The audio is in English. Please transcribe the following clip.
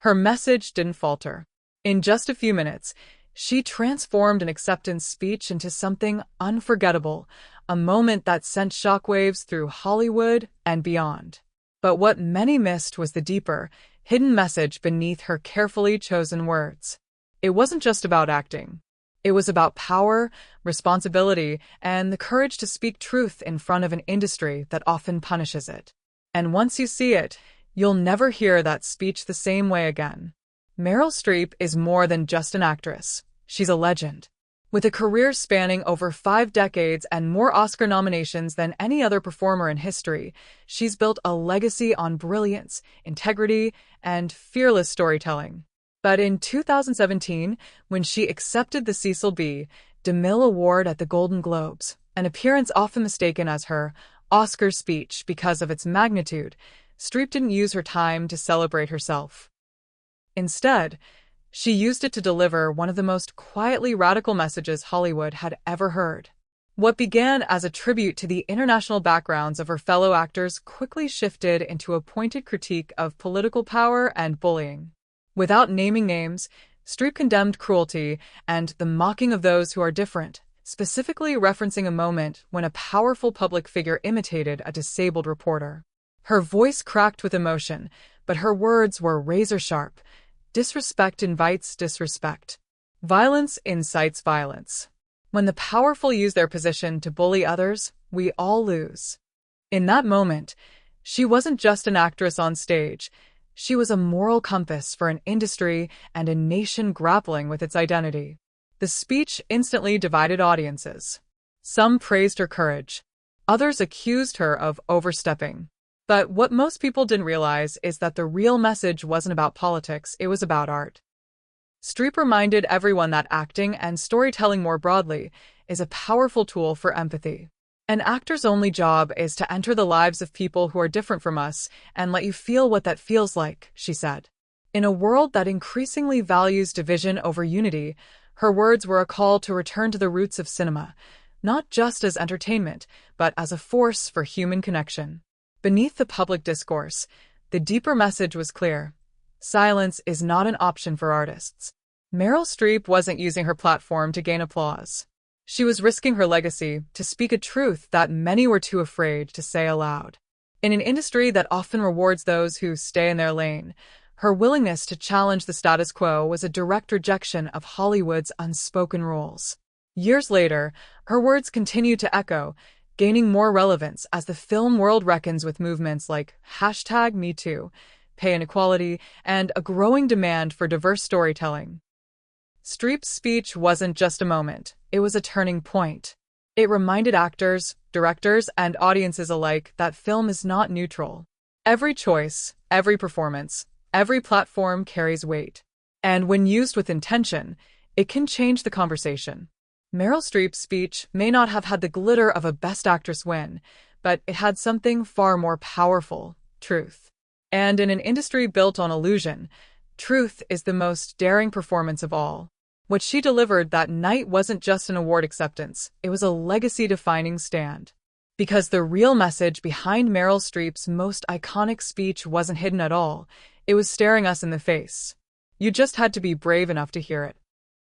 Her message didn't falter. In just a few minutes, she transformed an acceptance speech into something unforgettable, a moment that sent shockwaves through Hollywood and beyond. But what many missed was the deeper, hidden message beneath her carefully chosen words. It wasn't just about acting. It was about power, responsibility, and the courage to speak truth in front of an industry that often punishes it. And once you see it, you'll never hear that speech the same way again. Meryl Streep is more than just an actress. She's a legend. With a career spanning over 5 decades and more Oscar nominations than any other performer in history, she's built a legacy on brilliance, integrity, and fearless storytelling. But in 2017, when she accepted the Cecil B. DeMille Award at the Golden Globes, an appearance often mistaken as her Oscar speech because of its magnitude, Streep didn't use her time to celebrate herself. Instead, she used it to deliver one of the most quietly radical messages Hollywood had ever heard. What began as a tribute to the international backgrounds of her fellow actors quickly shifted into a pointed critique of political power and bullying. Without naming names, Streep condemned cruelty and the mocking of those who are different, specifically referencing a moment when a powerful public figure imitated a disabled reporter. Her voice cracked with emotion, but her words were razor-sharp. Disrespect invites disrespect. Violence incites violence. When the powerful use their position to bully others, we all lose. In that moment, she wasn't just an actress on stage. She was a moral compass for an industry and a nation grappling with its identity. The speech instantly divided audiences. Some praised her courage. Others accused her of overstepping. But what most people didn't realize is that the real message wasn't about politics, it was about art. Streep reminded everyone that acting and storytelling more broadly is a powerful tool for empathy. An actor's only job is to enter the lives of people who are different from us and let you feel what that feels like, she said. In a world that increasingly values division over unity, her words were a call to return to the roots of cinema, not just as entertainment, but as a force for human connection. Beneath the public discourse, the deeper message was clear. Silence is not an option for artists. Meryl Streep wasn't using her platform to gain applause. She was risking her legacy to speak a truth that many were too afraid to say aloud. In an industry that often rewards those who stay in their lane, her willingness to challenge the status quo was a direct rejection of Hollywood's unspoken rules. Years later, her words continue to echo, gaining more relevance as the film world reckons with movements like #MeToo, pay inequality, and a growing demand for diverse storytelling. Streep's speech wasn't just a moment, it was a turning point. It reminded actors, directors, and audiences alike that film is not neutral. Every choice, every performance, every platform carries weight. And when used with intention, it can change the conversation. Meryl Streep's speech may not have had the glitter of a Best Actress win, but it had something far more powerful: truth. And in an industry built on illusion, truth is the most daring performance of all. What she delivered that night wasn't just an award acceptance, it was a legacy-defining stand. Because the real message behind Meryl Streep's most iconic speech wasn't hidden at all, it was staring us in the face. You just had to be brave enough to hear it.